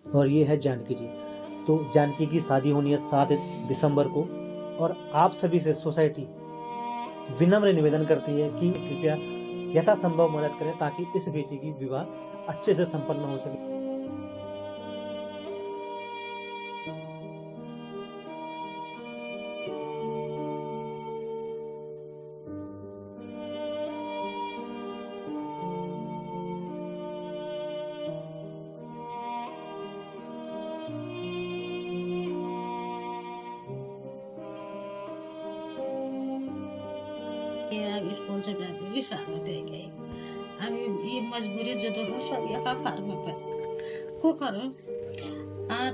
और ये है जानकी जी। तो जानकी की शादी होनी है 7 दिसंबर को, और आप सभी से सोसाइटी विनम्र निवेदन करती है कि कृपया यथासंभव मदद करें ताकि इस बेटी की विवाह अच्छे से संपन्न हो सके। अब स्कूल से जाके भी स्वागत है गई। अब ये मजबूरी जो तो सब यहाँ फार्म पे को करो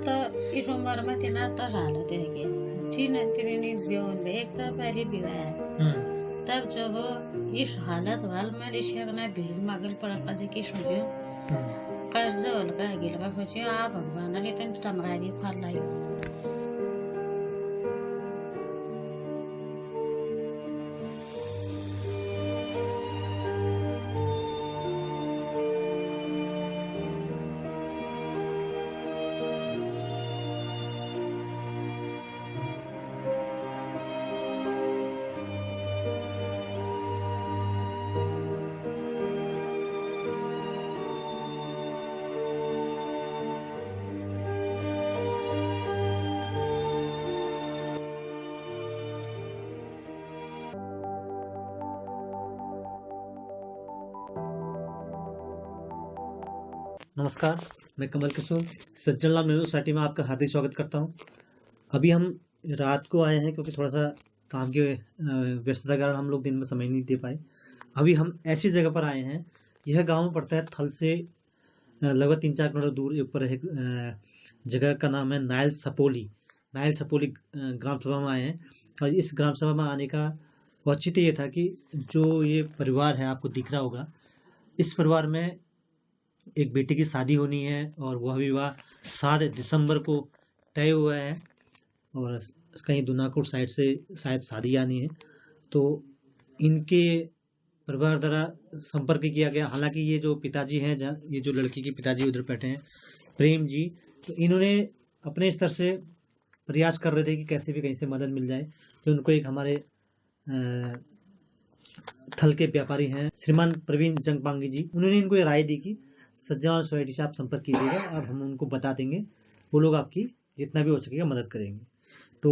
तो इस उम्र में तीन तो हालत है गई तीन तीन ब्योन में एक तो पहली विवाह है तब जब इस हालत वाल में ऋषि अपना भीड़ मांगल पड़ा पाजे की सोचो कर्ज होलका गिलका सोचो आप भगवान ने तन तमरादी फल लायो। नमस्कार, मैं कमल किशोर सज्जन लाल नेहरू सोसाइटी में आपका हार्दिक स्वागत करता हूं। अभी हम रात को आए हैं क्योंकि थोड़ा सा काम के व्यस्तता के कारण हम लोग दिन में समय नहीं दे पाए। अभी हम ऐसी जगह पर आए हैं, यह गांव पड़ता है थल से लगभग 3-4 किलोमीटर दूर ऊपर है। जगह का नाम है नायल सपोली। नायल सपोली ग्राम सभा में आए हैं, और इस ग्राम सभा में आने का औचित्य ये था कि जो ये परिवार है आपको दिख रहा होगा, इस परिवार में एक बेटी की शादी होनी है और वह विवाह 7 दिसंबर को तय हुआ है, और कहीं दूनाकोट साइड से शायद शादी आनी है। तो इनके परिवार द्वारा संपर्क किया गया। हालांकि ये जो पिताजी हैं, जहाँ ये जो लड़की के पिताजी उधर बैठे हैं प्रेम जी, तो इन्होंने अपने स्तर से प्रयास कर रहे थे कि कैसे भी कहीं से मदद मिल जाए। तो उनको एक हमारे थल के व्यापारी हैं श्रीमान प्रवीण जंगपांगी जी, उन्होंने इनको ये राय दी कि सज्जन सोसाइटी से आप संपर्क कीजिएगा, अब हम उनको बता देंगे, वो लोग आपकी जितना भी हो सकेगा मदद करेंगे। तो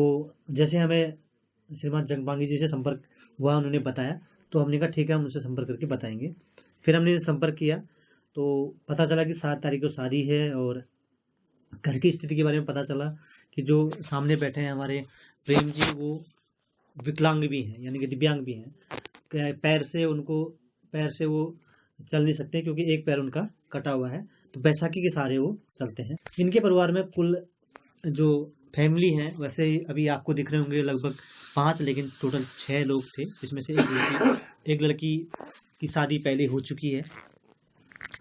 जैसे हमें श्रीमान जंगपांगी जी से संपर्क हुआ, उन्होंने बताया, तो हमने कहा ठीक है, हम उनसे संपर्क करके बताएंगे। फिर हमने संपर्क किया तो पता चला कि 7 तारीख को शादी है, और घर की स्थिति के बारे में पता चला कि जो सामने बैठे हैं हमारे प्रेम जी, वो विकलांग भी हैं, यानी कि दिव्यांग भी हैं। पैर से वो चल नहीं सकते क्योंकि एक पैर उनका कटा हुआ है, तो बैसाखी के सहारे वो चलते हैं। इनके परिवार में कुल जो फैमिली है, वैसे अभी आपको दिख रहे होंगे लगभग 5, लेकिन टोटल 6 लोग थे, जिसमें से एक लड़की की शादी पहले हो चुकी है।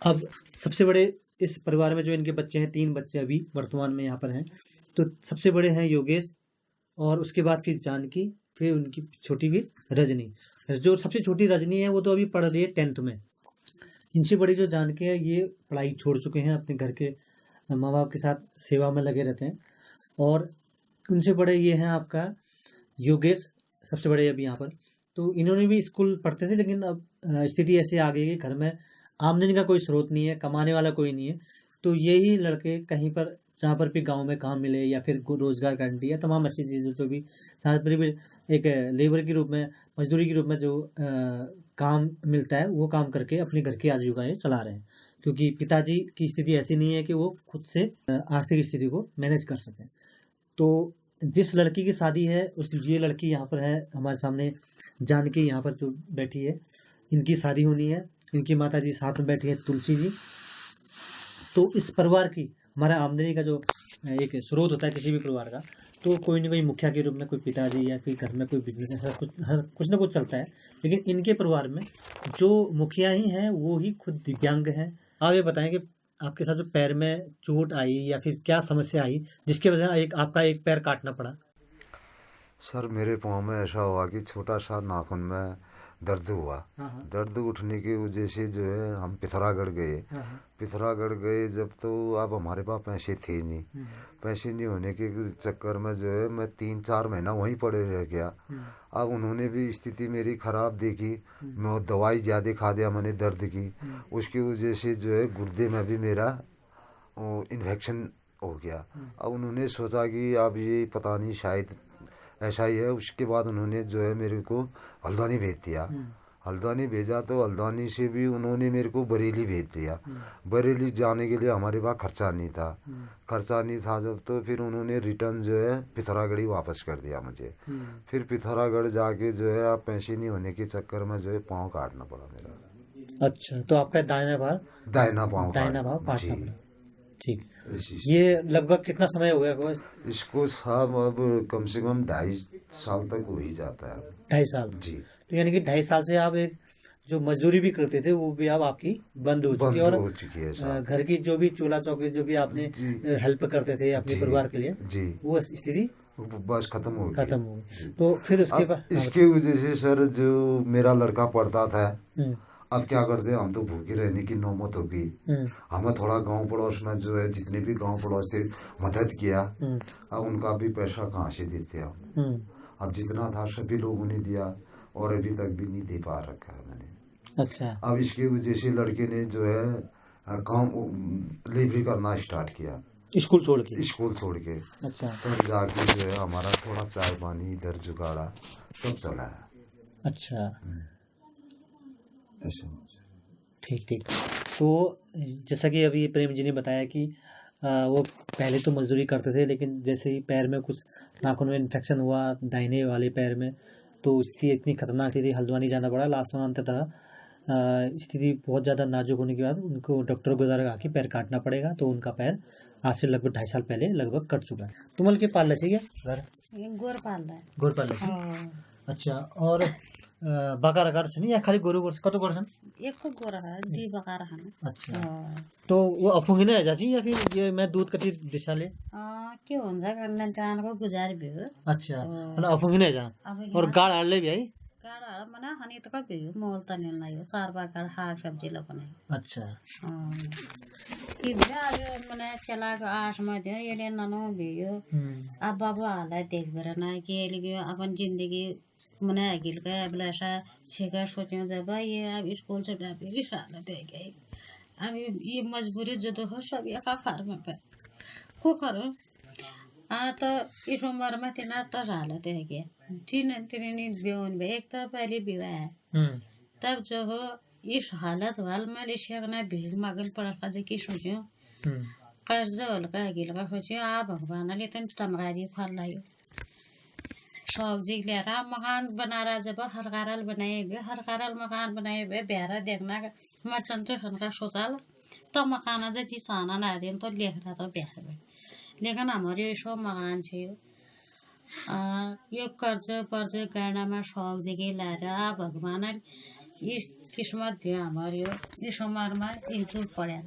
अब सबसे बड़े इस परिवार में जो इनके बच्चे हैं, 3 बच्चे अभी वर्तमान में यहाँ पर हैं। तो सबसे बड़े हैं योगेश, और उसके बाद फिर जानकी, फिर उनकी छोटी भी रजनी। जो सबसे छोटी रजनी है वो तो अभी पढ़ रही है 10th में। इनसे बड़ी जो जानकी है, ये पढ़ाई छोड़ चुके हैं, अपने घर के माँ बाप के साथ सेवा में लगे रहते हैं। और उनसे बड़े ये हैं आपका योगेश, सबसे बड़े अभी यहाँ पर। तो इन्होंने भी स्कूल पढ़ते थे, लेकिन अब स्थिति ऐसी आ गई कि घर में आमदनी का कोई स्रोत नहीं है, कमाने वाला कोई नहीं है। तो यही लड़के कहीं पर, जहाँ पर भी गांव में काम मिले या फिर रोजगार गारंटी या तमाम ऐसी चीज़ें जो भी साथ पर भी एक लेबर के रूप में, मजदूरी के रूप में जो काम मिलता है, वो काम करके अपने घर की आजीविकाएं चला रहे हैं। क्योंकि पिताजी की स्थिति ऐसी नहीं है कि वो खुद से आर्थिक स्थिति को मैनेज कर सकें। तो जिस लड़की की शादी है, ये लड़की यहाँ पर है हमारे सामने, जानकी यहाँ पर जो बैठी है, इनकी शादी होनी है। इनकी माता जी साथ में बैठी है, तुलसी जी। तो इस परिवार की, हमारा आमदनी का जो एक स्रोत होता है किसी भी परिवार का, तो कोई ना कोई मुखिया के रूप में कोई पिताजी, या फिर घर में कोई बिजनेस, ऐसा कुछ ना कुछ चलता है। लेकिन इनके परिवार में जो मुखिया ही हैं वो ही खुद दिव्यांग हैं। आप ये बताएं कि आपके साथ जो पैर में चोट आई या फिर क्या समस्या आई जिसकी वजह से आपका एक पैर काटना पड़ा? सर मेरे पाँव में ऐसा हुआ कि छोटा सा नाखून में दर्द हुआ। हाँ हाँ दर्द उठने की वजह से जो है हम पिथौरागढ़ गए। हाँ हाँ पिथौरागढ़ गए जब, तो अब हमारे पास पैसे थे नहीं। हम्म, पैसे नहीं होने के चक्कर में जो है मैं 3-4 महीना वहीं पड़े रह गया। हम्म, अब उन्होंने भी स्थिति मेरी ख़राब देखी। हम्म, मैं दवाई ज़्यादा खा दिया मैंने दर्द की। हम्म, उसकी वजह से जो है गुर्दे में भी मेरा इन्फेक्शन हो गया। हम्म, अब उन्होंने सोचा कि अब ये पता नहीं शायद ऐसा ही है। उसके बाद उन्होंने जो है मेरे को हल्द्वानी भेज दिया। हम्म, हल्द्वानी भेजा तो हल्द्वानी से भी उन्होंने मेरे को बरेली भेज दिया। हम्म, बरेली जाने के लिए हमारे पास खर्चा नहीं था। हम्म, खर्चा नहीं था जब, तो फिर उन्होंने रिटर्न जो है पिथौरागढ़ ही वापस कर दिया मुझे। हम्म। फिर पिथौरागढ़ जाके जो है अब पैसे नहीं होने के चक्कर में जो है पाँव काटना पड़ा मेरा। अच्छा, तो आपका दाहिना भाग दाहिना पाँव दाहिना भाग जी। काटना पड़ा। ठीक। इसी ये लगभग कितना समय हो गया? इसको साहब अब कम से कम 2.5 साल तक हो ही जाता है अब। 2.5 साल। जी तो यानी कि 2.5 साल से आप एक जो मजदूरी भी करते थे वो भी अब आपकी बंद हो चुकी है, बंद और हो चुकी है साहब। घर की जो भी चूल्हा चौकी जो भी आपने जी हेल्प करते थे अपने जी परिवार के लिए, जी वो स्थिति बस खत्म हो गई। खत्म हो गई। जी। तो फिर उसके अब बाद हाँ, इसके वजह से सर जो मेरा लड़का पढ़ता था, हम्म, अब क्या करते, हम तो भूखे रहने की नौबत हो गई। हम्म, हमें थोड़ा गांव पड़ोस में जो है जितने भी गांव पड़ोस थे मदद किया। हम्म, अब उनका भी पैसा कहाँ से देते हम। हम्म। अब जितना था सभी लोगों ने दिया और अभी तक भी नहीं दे पा रखा है मैंने। अच्छा, अब इसकी वजह से लड़के ने जो है काम लेबरी करना स्टार्ट किया स्कूल छोड़ के। स्कूल छोड़ के। अच्छा तब जाके जो है हमारा थोड़ा चाय पानी इधर जुगाड़ा तब चला है। अच्छा, ऐसा ठीक ठीक। तो जैसा कि अभी प्रेम जी ने बताया कि वो पहले तो मजदूरी करते थे, लेकिन जैसे ही पैर में कुछ नाखून में इन्फेक्शन हुआ दाहिने वाले पैर में, तो स्थिति इतनी खतरनाक थी, हल्द्वानी जाना पड़ा। लास्ट में अंततः स्थिति बहुत ज़्यादा नाजुक होने के बाद उनको डॉक्टरों के द्वारा कहा कि पैर काटना पड़ेगा। तो उनका पैर आज से लगभग 2.5 साल पहले लगभग कट चुका है। तुमल के पाल ठीक है घर गोर पाल्दा गोर पाल अच्छा। और बाका रकार छन् या खाली गोरु गोर्छ कतो गर्छन्? एकको गोरा दुई बकार खानु अच्छा, तो वो अफुङ्गी नै जाची या फिर ये मैं दूध कति दिशाले? के हुन्छ भन्दा जानको गुजारी भयो अच्छा, अनि अफुङ्गी नै जा अब और गाड हाल्ले भी है। गाडा मना हनी त कभी मोल त निर्णय हो चार बार हार सब्जी लगाउने अच्छा, कि भए अब मने चलाको आठमा थियो यसले ननो भयो अब बाबुहरूलाई देखबेर न कि अहिले अपन जिन्दगी मने गिल का अब ऐसा सीखा सोच्यो जब ये अब स्कूल से भी साल दे गए। अब ये मजबूरी जो तो हो सब एक फार्म पे को करो तो इस उम्र में तीन तो हालत है क्या तीन ब्योन भी एक तो पहले विवाह तब जो हो इस हालत वाल में लिखना भीख मांगन पड़ा काजे की सोच्यो कर्ज हल्का गिलका सोच्यो आ भगवानले त टमगारी फल लायो सब्जी लिएर मकान बनाएर जब हरकारल बनाए भए हरकारल मकान बनाए भए ब्यारा देखना मर्चन खनका सोचाल तो मकान चाहिँ चिसाना नादिम तो लेखना तो ब्याह भए लेकिन हमारे यसो मकान छ यो कर्ज पर्ज गाडामा सब्जी के लाएर भगवान किस्मत भयो हमारे इस उम्रमा इंटू पड़ा।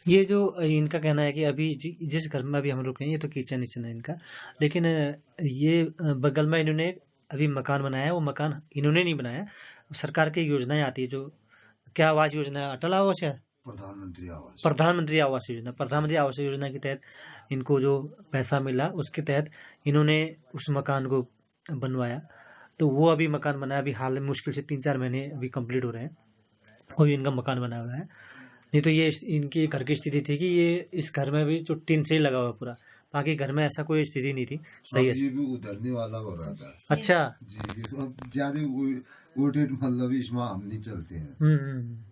ये जो इनका कहना है कि अभी जिस घर में अभी हम रुके हैं ये तो किचन है इनका, लेकिन ये बगल में इन्होंने अभी मकान बनाया है। वो मकान इन्होंने नहीं बनाया, सरकार की योजनाएं आती है जो क्या आवास योजना है, अटल आवास है प्रधानमंत्री आवास योजना। प्रधानमंत्री आवास योजना के तहत इनको जो पैसा मिला उसके तहत इन्होंने उस मकान को बनवाया। तो वो अभी मकान बना है, अभी हाल में मुश्किल से 3-4 महीने अभी कंप्लीट हो रहे हैं और इनका मकान बना हुआ है। नहीं तो ये इनकी घर की स्थिति थी कि ये इस घर में भी जो टीन से ही लगा हुआ पूरा, बाकी घर में ऐसा कोई स्थिति नहीं थी। सही है, भी उधरने वाला हो रहा था। अच्छा जी, ज्यादा मतलब इसमें हम नहीं चलते हैं।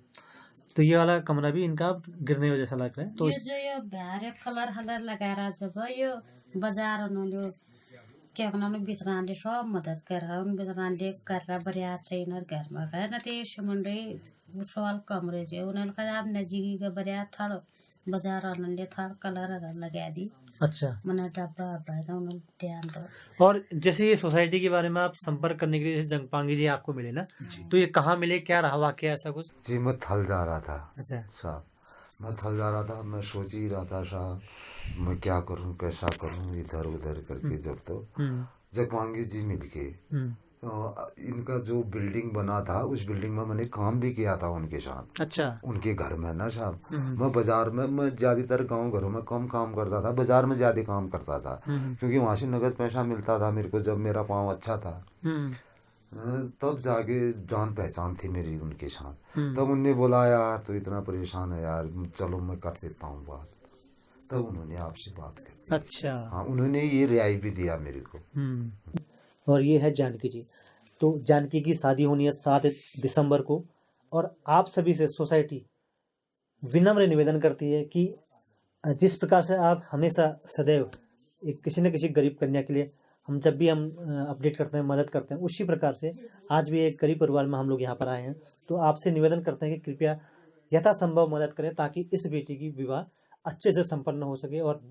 तो ये वाला कमरा भी इनका गिरने जैसा लग रहा है। तो ये जो यो भ्यारे कलर हलर लगाएर जब यो बजार उनीहरू के उनीहरू बिचरानले सब मद्दत गरेर बिचरानले गरेर बढिया छैन घरमा होइन त्यही सम्बन्धै सवाल कम रहेछ उनीहरूको अब नजिक बढिया थर्ड बजार उनीहरूले थर्ड कलरहरू लगाइदिए। अच्छा, मना डब्बा भएर उनीहरू ध्यान दो। और जैसे ये सोसाइटी के बारे में आप संपर्क करने के लिए जैसे जंगपांगी जी आपको मिले ना, तो ये कहाँ मिले, क्या रहा वाकया ऐसा कुछ? जी मैं थल जा रहा था। अच्छा साहब मैं थल जा रहा था, मैं सोच ही रहा था साहब मैं क्या करूं कैसा करूं इधर उधर करके। जब तो जगपांगी जी मिल के इनका जो बिल्डिंग बना था उस बिल्डिंग में मैंने काम भी किया था उनके साथ। अच्छा। उनके घर में ना साहब, मैं बाजार में, मैं ज़्यादातर गांव घरों में कम काम करता था, बाजार में ज़्यादा काम करता था क्योंकि वहाँ से नगद पैसा मिलता था मेरे को जब मेरा पाँव अच्छा था। तब जाके जान पहचान थी मेरी उनके साथ। तब उनने बोला यार तो इतना परेशान है यार, चलो मैं कर देता हूँ बात। तब उन्होंने आपसे बात कर दी। अच्छा। हाँ, उन्होंने ये रियाई भी दिया मेरे को। और ये है जानकी जी। तो जानकी की शादी होनी है 7 दिसंबर को, और आप सभी से सोसाइटी विनम्र निवेदन करती है कि जिस प्रकार से आप हमेशा सदैव एक किसी न किसी गरीब कन्या के लिए हम जब भी हम अपडेट करते हैं, मदद करते हैं, उसी प्रकार से आज भी एक गरीब परिवार में हम लोग यहाँ पर आए हैं। तो आपसे निवेदन करते हैं कि कृपया यथासंभव मदद करें ताकि इस बेटी की विवाह अच्छे से संपन्न हो सके और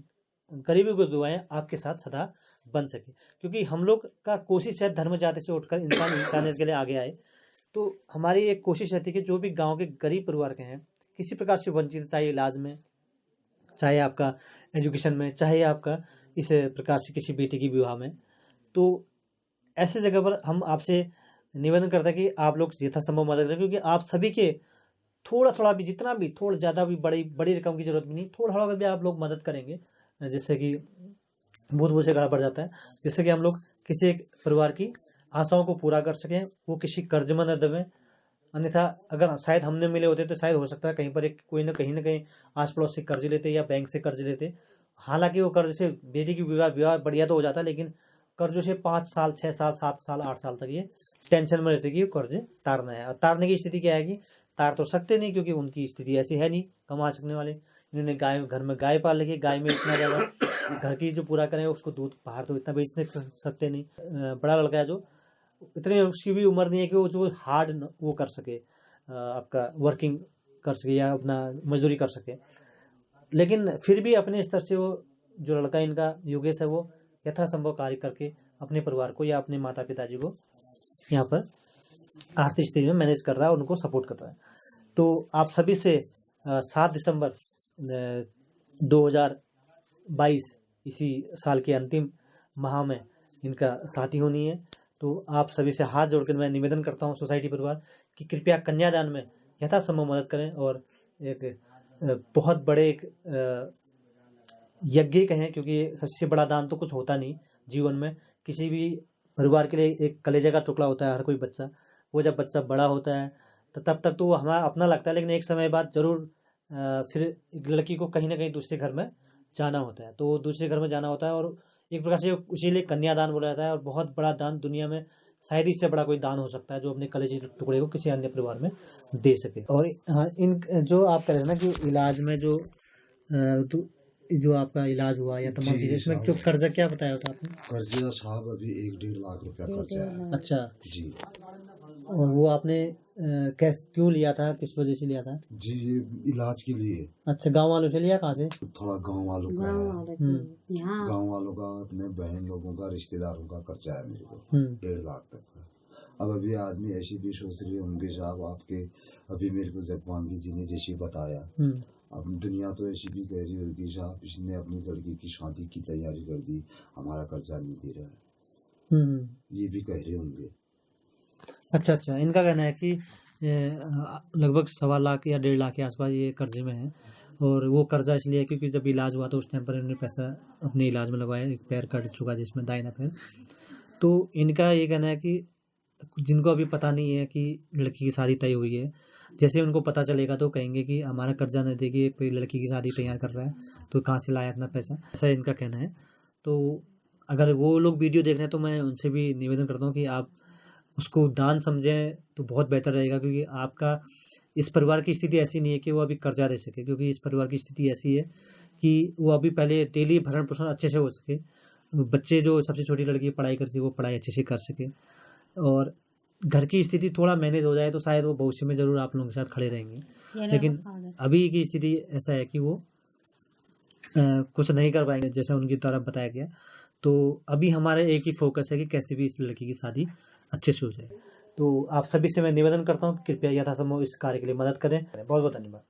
गरीबी की दुआएं आपके साथ सदा बन सके। क्योंकि हम लोग का कोशिश है धर्म जाति से उठकर इंसान इंसानियत के लिए आगे आए। तो हमारी एक कोशिश रहती है कि जो भी गांव के गरीब परिवार के हैं, किसी प्रकार से वंचित, चाहे इलाज में, चाहे आपका एजुकेशन में, चाहे आपका इस प्रकार से किसी बेटी की विवाह में, तो ऐसे जगह पर हम आपसे निवेदन करते हैं कि आप लोग यथासंभव मदद करें। क्योंकि आप सभी के थोड़ा थोड़ा भी, जितना भी, थोड़ा ज़्यादा भी, बड़ी बड़ी रकम की जरूरत भी नहीं, थोड़ा थोड़ा भी आप लोग मदद करेंगे, जिससे कि बहुत से गड़ा पड़ जाता है, जिससे कि हम लोग किसी एक परिवार की आशाओं को पूरा कर सकें, वो किसी कर्ज में न दबें। अन्यथा अगर शायद हमने मिले होते तो शायद हो सकता है कहीं पर एक कोई ना कहीं आस पड़ोस से कर्ज लेते या बैंक से कर्ज लेते। हालांकि वो कर्ज से बेटी की विवाह बढ़िया तो हो जाता, लेकिन कर्जों से 5 साल, 6 साल, 7 साल, 8 साल तक ये टेंशन में रहते कि कर्ज तारना है। और तारने की स्थिति क्या है कि तार तो सकते नहीं, क्योंकि उनकी स्थिति ऐसी है नहीं कमा सकने वाले। इन्होंने गाय, घर में गाय पाल रखी है, गाय में इतना ज़्यादा घर की जो पूरा करें उसको दूध बाहर तो इतना बेच नहीं सकते नहीं। बड़ा लड़का है जो, इतनी उसकी भी उम्र नहीं है कि वो जो हार्ड वो कर सके, आपका वर्किंग कर सके या अपना मजदूरी कर सके। लेकिन फिर भी अपने स्तर से वो जो लड़का इनका योगेश है वो यथासंभव कार्य करके अपने परिवार को या अपने माता पिताजी को यहाँ पर आर्थिक स्थिति में मैनेज कर रहा है, उनको सपोर्ट कर रहा है। तो आप सभी से 7 दिसंबर 2022 इसी साल के अंतिम माह में इनका शादी होनी है। तो आप सभी से हाथ जोड़कर मैं निवेदन करता हूँ सोसाइटी परिवार कि कृपया कन्यादान में यथासंभव मदद करें। और एक बहुत बड़े एक यज्ञ कहें, क्योंकि सबसे बड़ा दान तो कुछ होता नहीं जीवन में। किसी भी परिवार के लिए एक कलेजे का टुकड़ा होता है हर कोई बच्चा। वो जब बच्चा बड़ा होता है तो तब तक तो वो हमारा अपना लगता है, लेकिन एक समय बाद जरूर फिर एक लड़की को कहीं ना कहीं दूसरे घर में जाना होता है। तो दूसरे घर में जाना होता है और एक प्रकार से उसी लिए कन्यादान बोला जाता है। और बहुत बड़ा दान दुनिया में शायद इससे बड़ा कोई दान हो सकता है जो अपने कलेजे टुकड़े को किसी अन्य परिवार में दे सके। और हाँ, इन जो आप कह रहे हैं ना कि इलाज में जो आपका इलाज हुआ या तमाम चीजें, इसमें जो कर्जा क्या बताया होता आपने? कर्जा साहब अभी 1-1.5 लाख रुपया कर्जा है। अच्छा जी। और वो आपने क्यों लिया था, किस वजह से लिया था? जी, ये इलाज के लिए। अच्छा, गांव वालों से लिया? कहाँ से? थोड़ा गांव वालों का है। गांव वालों का, अपने बहन लोगों का, रिश्तेदारों का कर्जा है मेरे को 1.5 लाख तक का। अब अभी आदमी ऐसी भी सोच रही होंगे साहब आपके, अभी मेरे को जगपांगी जी ने जैसे बताया, अब दुनिया तो ऐसी भी कह रही होगी साहब इसने अपनी लड़की की शादी की तैयारी कर दी, हमारा कर्जा नहीं दे रहा है, ये भी कह रहे होंगे। अच्छा, इनका कहना है कि लगभग 1.25 लाख या 1.5 लाख के आसपास ये कर्जे में है। और वो कर्जा इसलिए क्योंकि जब इलाज हुआ तो उस टाइम पर इन्होंने पैसा अपने इलाज में लगवाया। एक पैर कट चुका जिसमें, दाहिना पैर। तो इनका ये कहना है कि जिनको अभी पता नहीं है कि लड़की की शादी तय हुई है, जैसे उनको पता चलेगा तो कहेंगे कि हमारा कर्जा न देगी, कोई लड़की की शादी तैयार कर रहा है तो कहाँ से लाया अपना पैसा, ऐसा इनका कहना है। तो अगर वो लोग वीडियो देख रहे हैं तो मैं उनसे भी निवेदन करता हूँ कि आप उसको दान समझें तो बहुत बेहतर रहेगा। क्योंकि आपका इस परिवार की स्थिति ऐसी नहीं है कि वो अभी कर्जा दे सके, क्योंकि इस परिवार की स्थिति ऐसी है कि वो अभी पहले डेली भरण पोषण अच्छे से हो सके, बच्चे जो सबसे छोटी लड़की पढ़ाई करती है वो पढ़ाई अच्छे से कर सके, और घर की स्थिति थोड़ा मैनेज हो जाए तो शायद वो भविष्य में जरूर आप लोगों के साथ खड़े रहेंगे। लेकिन अभी की स्थिति ऐसा है कि वो कुछ नहीं कर पाएंगे जैसा उनकी तरफ बताया गया। तो अभी हमारा एक ही फोकस है कि कैसे भी इस लड़की की शादी अच्छे से हो जाए। तो आप सभी से मैं निवेदन करता हूँ कि कृपया यथासंभव इस कार्य के लिए मदद करें। बहुत बहुत धन्यवाद।